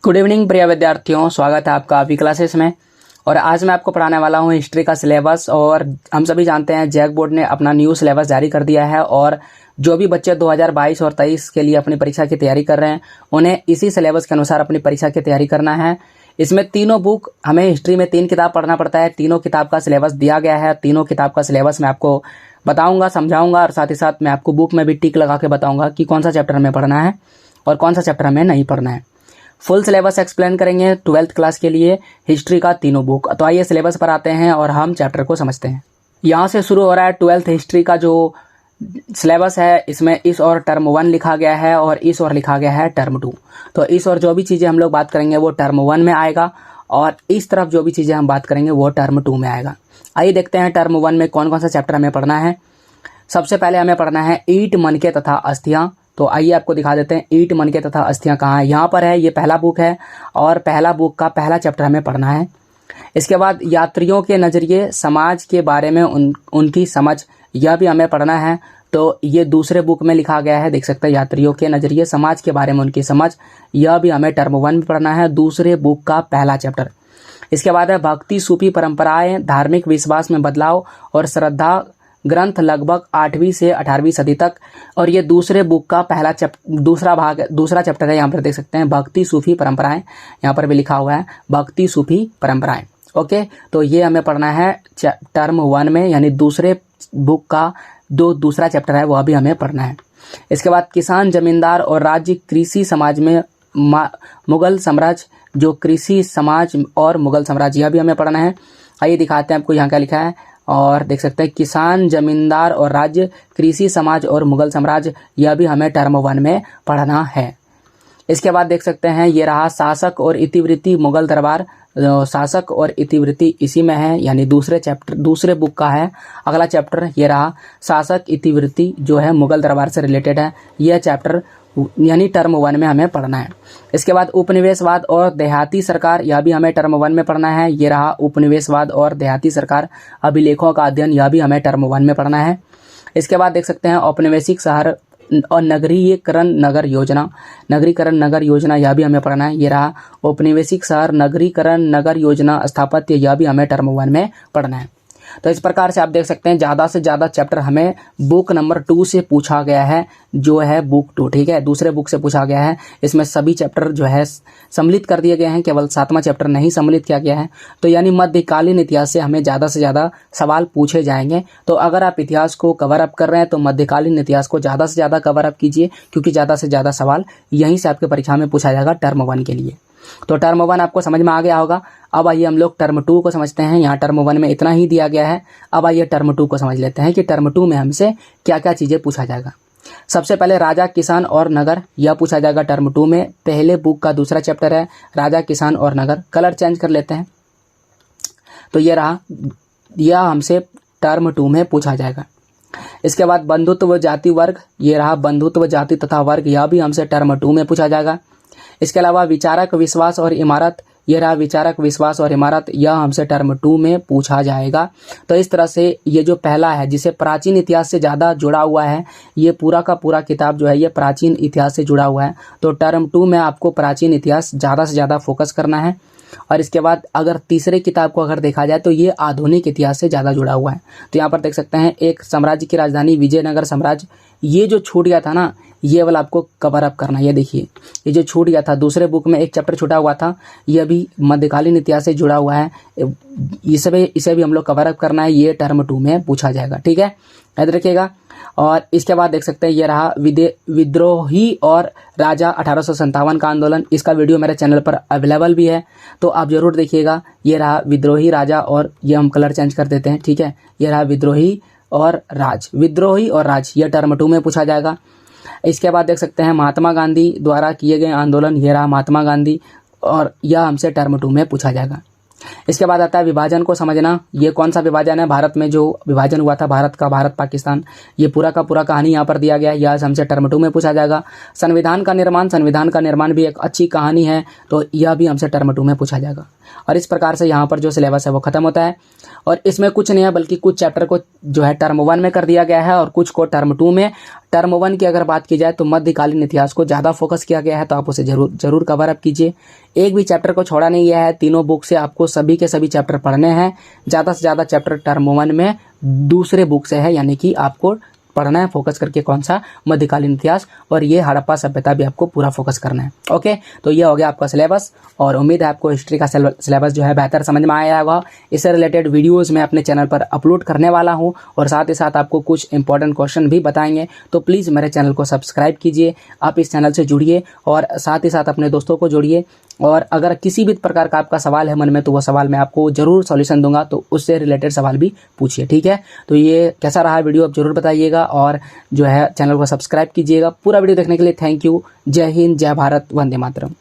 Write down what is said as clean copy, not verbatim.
Good evening प्रिय विद्यार्थियों, स्वागत है आपका अभी क्लासेस में। और आज मैं आपको पढ़ाने वाला हूं हिस्ट्री का सिलेबस। और हम सभी जानते हैं जैक बोर्ड ने अपना न्यू सिलेबस जारी कर दिया है और जो भी बच्चे 2022 और 23 के लिए अपनी परीक्षा की तैयारी कर रहे हैं उन्हें इसी सिलेबस के अनुसार अपनी परीक्षा की तैयारी करना है। इसमें तीनों बुक, हमें हिस्ट्री में 3 किताब पढ़ना पड़ता है। तीनों किताब का सिलेबस दिया गया है। तीनों किताब का सिलेबस मैं आपको बताऊंगा, समझाऊंगा और साथ ही साथ मैं आपको बुक में भी टिक लगा के बताऊंगा कि कौन सा चैप्टर हमें पढ़ना है और कौन सा चैप्टर हमें नहीं पढ़ना है। फुल सिलेबस एक्सप्लेन करेंगे 12th क्लास के लिए हिस्ट्री का तीनों बुक। तो आइए सिलेबस पर आते हैं और हम चैप्टर को समझते हैं। यहाँ से शुरू हो रहा है 12th हिस्ट्री का जो सिलेबस है। इसमें इस और टर्म 1 लिखा गया है और इस और लिखा गया है टर्म 2। तो इस और जो भी चीज़ें हम लोग बात करेंगे वो टर्म 1 में आएगा और इस तरफ जो भी चीज़ें हम बात करेंगे वो टर्म 2 में आएगा। आइए देखते हैं टर्म 1 में कौन कौन सा चैप्टर हमें पढ़ना है। सबसे पहले हमें पढ़ना है ईंट, मनके तथा अस्थियाँ। तो आइए आपको दिखा देते हैं ईंट, मनके तथा अस्थियाँ कहाँ है। यहाँ पर है, ये पहला बुक है और पहला बुक का पहला चैप्टर हमें पढ़ना है। इसके बाद यात्रियों के नज़रिए, समाज के बारे में उनकी समझ, यह भी हमें पढ़ना है। तो ये दूसरे बुक में लिखा गया है, देख सकते हैं, यात्रियों के नज़रिए, समाज के बारे में उनकी समझ, यह भी हमें टर्म 1 में पढ़ना है, दूसरे बुक का पहला चैप्टर। इसके बाद है भक्ति, सूफी परंपराएं, धार्मिक विश्वास में बदलाव और श्रद्धा ग्रंथ लगभग 8वीं से 18वीं सदी तक। और ये दूसरे बुक का पहला दूसरा चैप्टर है। यहाँ पर देख सकते हैं भक्ति, सूफी परंपराएं, यहाँ पर भी लिखा हुआ है भक्ति, सूफी परंपराएं। ओके, तो ये हमें पढ़ना है टर्म 1 में, यानी दूसरे बुक का दूसरा चैप्टर है, वह भी हमें पढ़ना है। इसके बाद किसान, जमींदार और राज्य, कृषि समाज में मुगल साम्राज्य, जो कृषि समाज और मुगल साम्राज्य, यह भी हमें पढ़ना है। आइए दिखाते हैं आपको यहाँ क्या लिखा है। और देख सकते हैं किसान, जमींदार और राज्य, कृषि समाज और मुगल साम्राज्य, यह भी हमें टर्म 1 में पढ़ना है। इसके बाद देख सकते हैं ये रहा शासक और इतिवृत्ति, मुगल दरबार। शासक और इतिवृत्ति इसी में है, यानी दूसरे बुक का है अगला चैप्टर। ये रहा शासक, इतिवृत्ति, जो है मुगल दरबार से रिलेटेड है। यह चैप्टर यानी टर्म 1 में हमें पढ़ना है। इसके बाद उपनिवेशवाद और देहाती सरकार, यह भी हमें टर्म 1 में पढ़ना है। ये रहा उपनिवेशवाद और देहाती सरकार, अभिलेखों का अध्ययन, यह भी हमें टर्म 1 में पढ़ना है। इसके बाद देख सकते हैं औपनिवेशिक शहर और नगरीकरण नगर योजना, यह भी हमें पढ़ना है। ये रहा औपनिवेशिक शहर, नगरीकरण नगर योजना, स्थापत्य, यह भी हमें टर्म 1 में पढ़ना है। तो इस प्रकार से आप देख सकते हैं ज़्यादा से ज़्यादा चैप्टर हमें बुक नंबर 2 से पूछा गया है, जो है बुक 2, ठीक है, दूसरे बुक से पूछा गया है। इसमें सभी चैप्टर जो है सम्मिलित कर दिए गए हैं, केवल 7वां चैप्टर नहीं सम्मिलित किया गया है। तो यानी मध्यकालीन इतिहास से हमें ज़्यादा से ज़्यादा सवाल पूछे जाएंगे। तो अगर आप इतिहास को कवर अप कर रहे हैं तो मध्यकालीन इतिहास को ज़्यादा से ज़्यादा कवर अप कीजिए, क्योंकि ज़्यादा से ज़्यादा सवाल यहीं से आपके परीक्षा में पूछा जाएगा टर्म 1 के लिए। तो टर्म 1 आपको समझ में आ गया होगा। अब आइए हम लोग टर्म 2 को समझते हैं। यहाँ टर्म 1 में इतना ही दिया गया है। अब आइए टर्म 2 को समझ लेते हैं कि टर्म 2 में हमसे क्या क्या चीज़ें पूछा जाएगा। सबसे पहले राजा, किसान और नगर, यह पूछा जाएगा टर्म 2 में। पहले बुक का दूसरा चैप्टर है राजा, किसान और नगर। कलर चेंज कर लेते हैं, तो ये रहा, यह हमसे टर्म 2 में पूछा जाएगा। इसके बाद बंधुत्व, जाति, वर्ग, ये रहा बंधुत्व, जाति तथा वर्ग, यह भी हमसे टर्म 2 में पूछा जाएगा। इसके अलावा विचारक, विश्वास और इमारत, यह रहा विचारक, विश्वास और इमारत, यह हमसे टर्म 2 में पूछा जाएगा। तो इस तरह से ये जो पहला है, जिसे प्राचीन इतिहास से ज़्यादा जुड़ा हुआ है, ये पूरा का पूरा किताब जो है ये प्राचीन इतिहास से जुड़ा हुआ है। तो टर्म 2 में आपको प्राचीन इतिहास ज़्यादा से ज़्यादा फोकस करना है। और इसके बाद अगर तीसरे किताब को अगर देखा जाए तो ये आधुनिक इतिहास से ज़्यादा जुड़ा हुआ है। तो यहाँ पर देख सकते हैं एक साम्राज्य की राजधानी, विजयनगर साम्राज्य, ये जो छूट गया था ना, ये वाला आपको कवर अप करना है। ये देखिए, ये जो छूट गया था, दूसरे बुक में एक चैप्टर छूटा हुआ था, ये भी मध्यकालीन इतिहास से जुड़ा हुआ है। इसे भी हम लोग कवर अप करना है। ये टर्म 2 में पूछा जाएगा, ठीक है, याद रखिएगा। और इसके बाद देख सकते हैं ये रहा विद्रोही और राजा, 1857 का आंदोलन। इसका वीडियो मेरे चैनल पर अवेलेबल भी है, तो आप जरूर देखिएगा। ये रहा विद्रोही, राजा, और ये हम कलर चेंज कर देते हैं, ठीक है। ये रहा विद्रोही और राज, ये टर्म 2 में पूछा जाएगा। इसके बाद देख सकते हैं महात्मा गांधी द्वारा किए गए आंदोलन, ये रहा महात्मा गांधी, और यह हमसे टर्म 2 में पूछा जाएगा। इसके बाद आता है विभाजन को समझना। ये कौन सा विभाजन है, भारत में जो विभाजन हुआ था भारत का, भारत पाकिस्तान, ये पूरा का पूरा कहानी यहाँ पर दिया गया है। यह हमसे टर्म 2 में पूछा जाएगा। संविधान का निर्माण भी एक अच्छी कहानी है, तो यह भी हमसे टर्म 2 में पूछा जाएगा। और इस प्रकार से यहाँ पर जो सिलेबस है वो खत्म होता है। और इसमें कुछ नहीं है बल्कि कुछ चैप्टर को जो है टर्म 1 में कर दिया गया है और कुछ को टर्म 2 में। टर्म 1 की अगर बात की जाए तो मध्यकालीन इतिहास को ज़्यादा फोकस किया गया है, तो आप उसे जरूर कवर अप कीजिए। एक भी चैप्टर को छोड़ा नहीं गया है, तीनों बुक से आपको सभी के सभी चैप्टर पढ़ने हैं। ज़्यादा से ज़्यादा चैप्टर टर्म 1 में दूसरे बुक से है, यानी कि आपको पढ़ना है फोकस करके कौन सा, मध्यकालीन इतिहास, और ये हड़प्पा सभ्यता भी आपको पूरा फोकस करना है। ओके, तो ये हो गया आपका सिलेबस और उम्मीद है आपको हिस्ट्री का सिलेबस जो है बेहतर समझ में आया होगा। इससे रिलेटेड वीडियोस मैं अपने चैनल पर अपलोड करने वाला हूं और साथ ही साथ आपको कुछ इंपॉर्टेंट क्वेश्चन भी बताएंगे, तो प्लीज़ मेरे चैनल को सब्सक्राइब कीजिए। आप इस चैनल से जुड़िए और साथ ही साथ अपने दोस्तों को जोड़िए। और अगर किसी भी प्रकार का आपका सवाल है मन में, तो वो सवाल मैं आपको जरूर सॉल्यूशन दूंगा, तो उससे रिलेटेड सवाल भी पूछिए, ठीक है। तो ये कैसा रहा वीडियो आप जरूर बताइएगा और जो है चैनल को सब्सक्राइब कीजिएगा। पूरा वीडियो देखने के लिए थैंक यू। जय हिंद, जय भारत, वंदे मातरम।